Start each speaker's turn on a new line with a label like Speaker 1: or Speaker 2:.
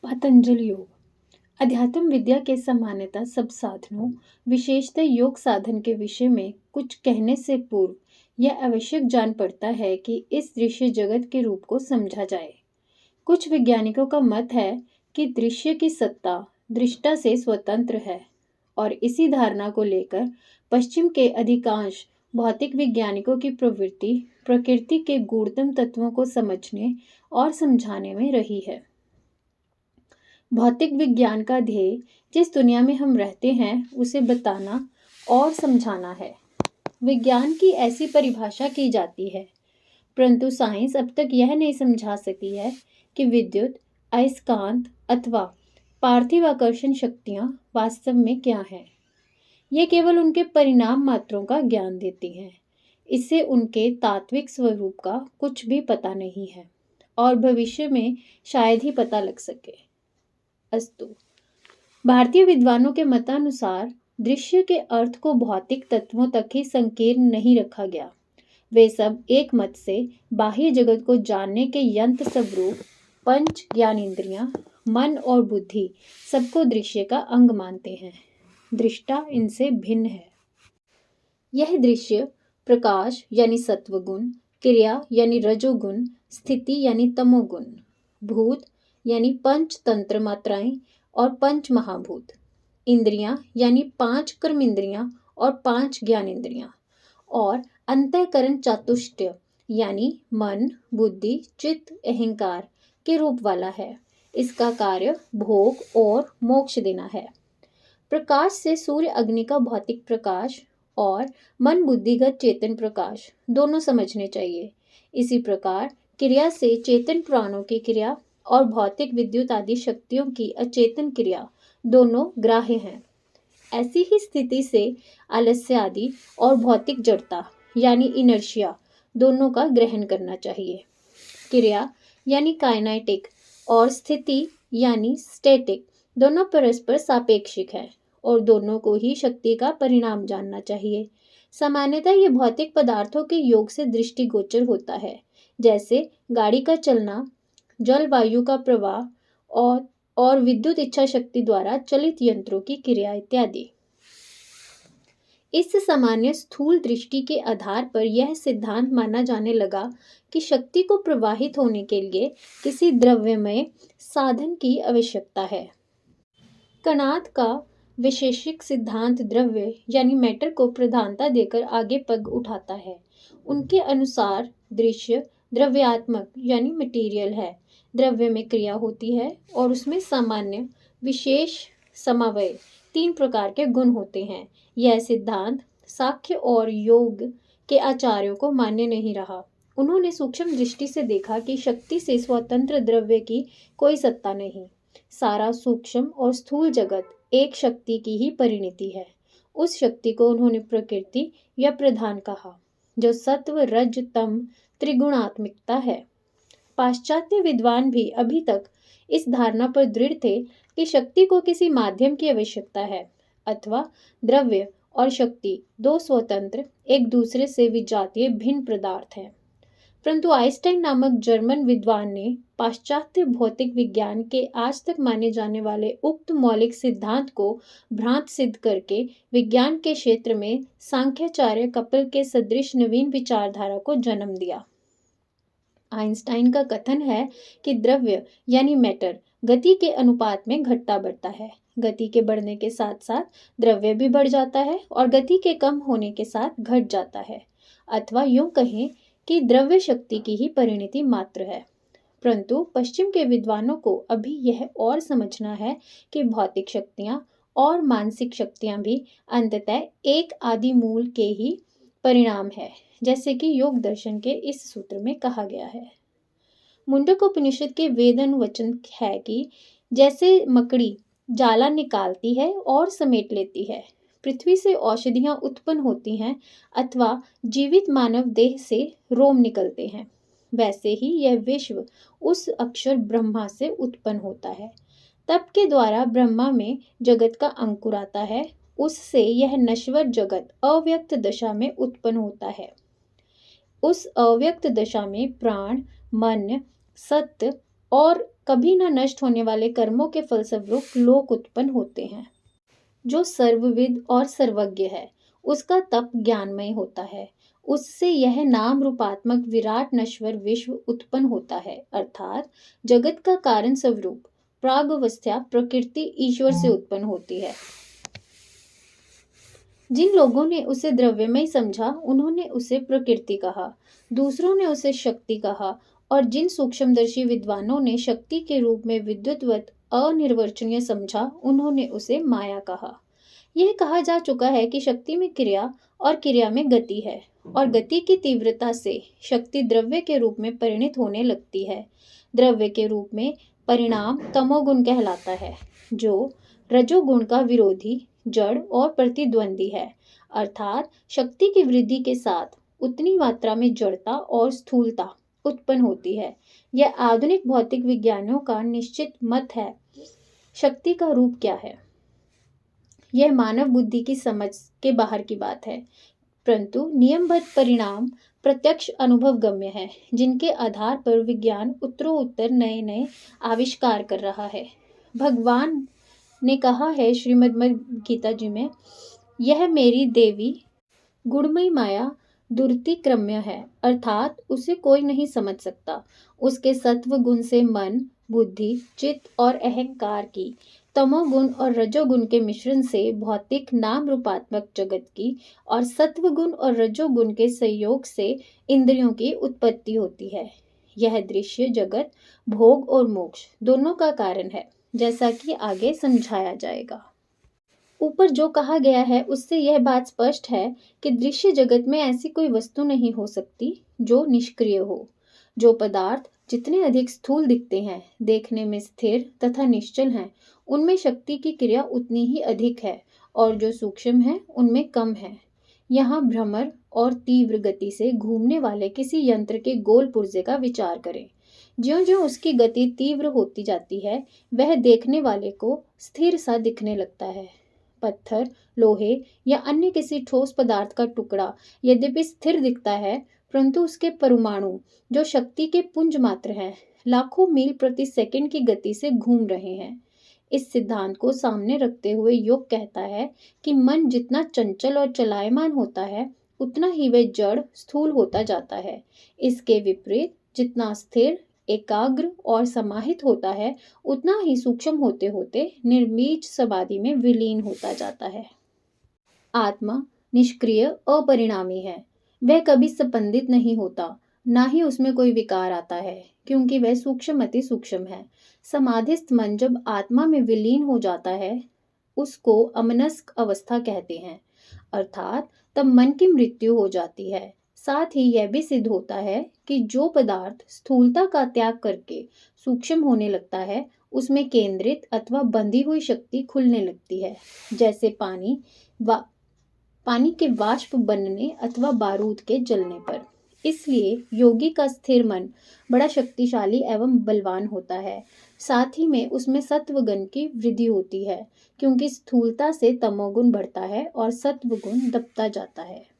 Speaker 1: पतंजलि योग अध्यात्म विद्या के सामान्यतः सब साधनों, विशेषतः योग साधन के विषय में कुछ कहने से पूर्व यह आवश्यक जान पड़ता है कि इस दृश्य जगत के रूप को समझा जाए। कुछ वैज्ञानिकों का मत है कि दृश्य की सत्ता दृष्टा से स्वतंत्र है और इसी धारणा को लेकर पश्चिम के अधिकांश भौतिक वैज्ञानिकों की प्रवृत्ति प्रकृति के गूढ़तम तत्वों को समझने और समझाने में रही है। भौतिक विज्ञान का ध्येय जिस दुनिया में हम रहते हैं उसे बताना और समझाना है। विज्ञान की ऐसी परिभाषा की जाती है, परंतु साइंस अब तक यह नहीं समझा सकी है कि विद्युत, अयस्कांत अथवा पार्थिव आकर्षण शक्तियां वास्तव में क्या हैं। ये केवल उनके परिणाम मात्रों का ज्ञान देती हैं। इससे उनके तात्विक स्वरूप का कुछ भी पता नहीं है और भविष्य में शायद ही पता लग सके। अस्तु, भारतीय विद्वानों के मतानुसार दृश्य के अर्थ को भौतिक तत्वों तक ही संकीर्ण नहीं रखा गया। वे सब एक मत से बाह्य जगत को जानने के यंत्र स्वरूप पंच ज्ञानेंद्रियां, मन और बुद्धि सबको दृश्य का अंग मानते हैं। दृष्टा इनसे भिन्न है। यह दृश्य प्रकाश यानी सत्वगुण, क्रिया यानी रजोगुण, स्थिति यानी तमोगुण, भूत यानी पंच तंत्र मात्राएं और पंच महाभूत, इंद्रियां यानी 5 कर्म इंद्रियां और 5 ज्ञान इंद्रियां और अंतःकरण चातुष्टय यानी मन, बुद्धि, चित्त, अहंकार के रूप वाला है। इसका कार्य भोग और मोक्ष देना है। प्रकाश से सूर्य अग्नि का भौतिक प्रकाश और मन बुद्धिगत चेतन प्रकाश दोनों समझने चाहिए। इसी प्रकार क्रिया से चेतन प्राणों की क्रिया और भौतिक विद्युत आदि शक्तियों की अचेतन क्रिया दोनों ग्राह्य हैं। ऐसी ही स्थिति से आलस्य आदि और भौतिक जड़ता यानी इनर्शिया दोनों का ग्रहण करना चाहिए। क्रिया यानी काइनेटिक और स्थिति यानी स्टैटिक दोनों परस्पर सापेक्षिक हैं और दोनों को ही शक्ति का परिणाम जानना चाहिए। सामान्यतः ये भौतिक पदार्थों के योग से दृष्टिगोचर होता है, जैसे गाड़ी का चलना, जलवायु का प्रवाह और विद्युत इच्छा शक्ति द्वारा चलित यंत्रों की क्रिया इत्यादि। इस सामान्य स्थूल दृष्टि के आधार पर यह सिद्धांत माना जाने लगा कि शक्ति को प्रवाहित होने के लिए किसी द्रव्यमय साधन की आवश्यकता है। कनाद का वैशेषिक सिद्धांत द्रव्य यानी मैटर को प्रधानता देकर आगे पग उठाता है। उनके अनुसार दृश्य द्रव्यात्मक यानी मटेरियल है। द्रव्य में क्रिया होती है और उसमें सामान्य, विशेष, समवाय 3 प्रकार के गुण होते हैं। यह सिद्धांत सांख्य और योग के आचार्यों को मान्य नहीं रहा। उन्होंने सूक्ष्म दृष्टि से देखा कि शक्ति से स्वतंत्र द्रव्य की कोई सत्ता नहीं। सारा सूक्ष्म और स्थूल जगत एक शक्ति की ही परिणति है। उस शक्ति को उन्होंने प्रकृति या प्रधान कहा, जो सत्व रज तम त्रिगुणात्मिकता है। पाश्चात्य विद्वान भी अभी तक इस धारणा पर दृढ़ थे कि शक्ति को किसी माध्यम की आवश्यकता है अथवा द्रव्य और शक्ति 2 स्वतंत्र, एक दूसरे से विजातीय भिन्न पदार्थ हैं। परंतु आइंस्टाइन नामक जर्मन विद्वान ने पाश्चात्य भौतिक विज्ञान के आज तक माने जाने वाले उक्त मौलिक सिद्धांत को भ्रांत सिद्ध करके विज्ञान के क्षेत्र में सांख्याचार्य कपिल के सदृश नवीन विचारधारा को जन्म दिया। आइंस्टाइन का कथन है कि द्रव्य यानी मैटर गति के अनुपात में घटता बढ़ता है। गति के बढ़ने के साथ साथ द्रव्य भी बढ़ जाता है और गति के कम होने के साथ घट जाता है, अथवा यूं कहें कि द्रव्य शक्ति की ही परिणति मात्र है। परंतु पश्चिम के विद्वानों को अभी यह और समझना है कि भौतिक शक्तियां और मानसिक शक्तियां भी अंततः एक आदि मूल के ही परिणाम है, जैसे कि योग दर्शन के इस सूत्र में कहा गया है। मुंडकोपनिषद के वेद अनुवचन है कि जैसे मकड़ी जाला निकालती है और समेट लेती है, पृथ्वी से औषधियां उत्पन्न होती हैं अथवा जीवित मानव देह से रोम निकलते हैं, वैसे ही यह विश्व उस अक्षर ब्रह्मा से उत्पन्न होता है। तप के द्वारा ब्रह्मा में जगत का अंकुर आता है। उससे यह नश्वर जगत अव्यक्त दशा में उत्पन्न होता है। उस अव्यक्त दशा में प्राण, मन, सत्य, और कभी न नष्ट होने वाले कर्मों के फलस्वरूप लोक उत्पन्न होते हैं। जो सर्वविद और सर्वज्ञ है, उसका तप ज्ञानमय होता है। उससे यह नाम रूपात्मक विराट नश्वर विश्व उत्पन्न होता है, अर्थात जगत का कारण स्वरूप प्रागवस्था प्रकृति ईश्वर से उत्पन्न होती है। जिन लोगों ने उसे द्रव्यमय समझा, उन्होंने उसे प्रकृति कहा, दूसरों ने उसे शक्ति कहा, और जिन सूक्ष्मदर्शी विद्वानों ने शक्ति के रूप में विद्युतवत अनिर्वचनीय समझा, उन्होंने उसे माया कहा। यह कहा जा चुका है कि शक्ति में क्रिया और क्रिया में गति है, और गति की तीव्रता से शक्ति द्रव्य के रूप में परिणित होने लगती है। द्रव्य के रूप में परिणाम तमोगुण कहलाता है, जो रजोगुण का विरोधी, जड़ और प्रतिद्वंदी है, अर्थात शक्ति की वृद्धि के साथ उतनी मात्रा में जड़ता और स्थूलता उत्पन्न होती है। यह आधुनिक भौतिक विज्ञानियों का निश्चित मत है। शक्ति का रूप क्या है, यह मानव बुद्धि की समझ के बाहर की बात है, परंतु नियमबद्ध परिणाम प्रत्यक्ष अनुभव गम्य है, जिनके आधार पर विज्ञान उत्तरोत्तर नए नए आविष्कार कर रहा है। भगवान ने कहा है श्रीमद् गीता जी में, यह मेरी देवी गुणमयी माया दुर्तिक्रम्य है, अर्थात उसे कोई नहीं समझ सकता। उसके सत्व गुण से मन, बुद्धि, चित्त और अहंकार की, तमोगुण और रजोगुण के मिश्रण से भौतिक नाम रूपात्मक जगत की, और सत्व गुण और रजोगुण के संयोग से इंद्रियों की उत्पत्ति होती है। यह दृश्य जगत भोग और मोक्ष दोनों का कारण है, जैसा कि आगे समझाया जाएगा। ऊपर जो कहा गया है उससे यह बात स्पष्ट है कि दृश्य जगत में ऐसी कोई वस्तु नहीं हो सकती जो निष्क्रिय हो। जो पदार्थ जितने अधिक स्थूल दिखते हैं, देखने में स्थिर तथा निश्चल हैं, उनमें शक्ति की क्रिया उतनी ही अधिक है, और जो सूक्ष्म है उनमें कम है। यहाँ भ्रमर और तीव्र गति से घूमने वाले किसी यंत्र के गोल पुर्जे का विचार करें। ज्यों-ज्यों उसकी गति तीव्र होती जाती है, वह देखने वाले को स्थिर सा दिखने लगता है। पत्थर, लोहे या अन्य किसी ठोस पदार्थ का टुकड़ा यद्यपि स्थिर दिखता है, परंतु उसके परमाणु, जो शक्ति के पुंज मात्र हैं, लाखों मील प्रति सेकंड की गति से घूम रहे हैं। इस सिद्धांत को सामने रखते हुए योग कहता है कि मन जितना चंचल और चलायमान होता है, उतना ही वह जड़ स्थूल होता जाता है। इसके विपरीत जितना स्थिर, एकाग्र और समाहित होता है, उतना ही सूक्ष्म होते होते निर्बीज समाधि में विलीन होता जाता है। आत्मा निष्क्रिय अपरिणामी है। वह कभी स्पंदित नहीं होता, ना ही उसमें कोई विकार आता है, क्योंकि वह सूक्ष्म अति सूक्ष्म है। समाधिस्थ मन जब आत्मा में विलीन हो जाता है, उसको अमनस्क अवस्था कहते हैं, अर्थात तब मन की मृत्यु हो जाती है। साथ ही यह भी सिद्ध होता है कि जो पदार्थ स्थूलता का त्याग करके सूक्ष्म होने लगता है, उसमें केंद्रित अथवा बंधी हुई शक्ति खुलने लगती है, जैसे पानी के वाष्प बनने अथवा बारूद के जलने पर। इसलिए योगी का स्थिर मन बड़ा शक्तिशाली एवं बलवान होता है। साथ ही में उसमें सत्वगुण की वृद्धि होती है, क्योंकि स्थूलता से तमोगुण बढ़ता है और सत्वगुण दबता जाता है।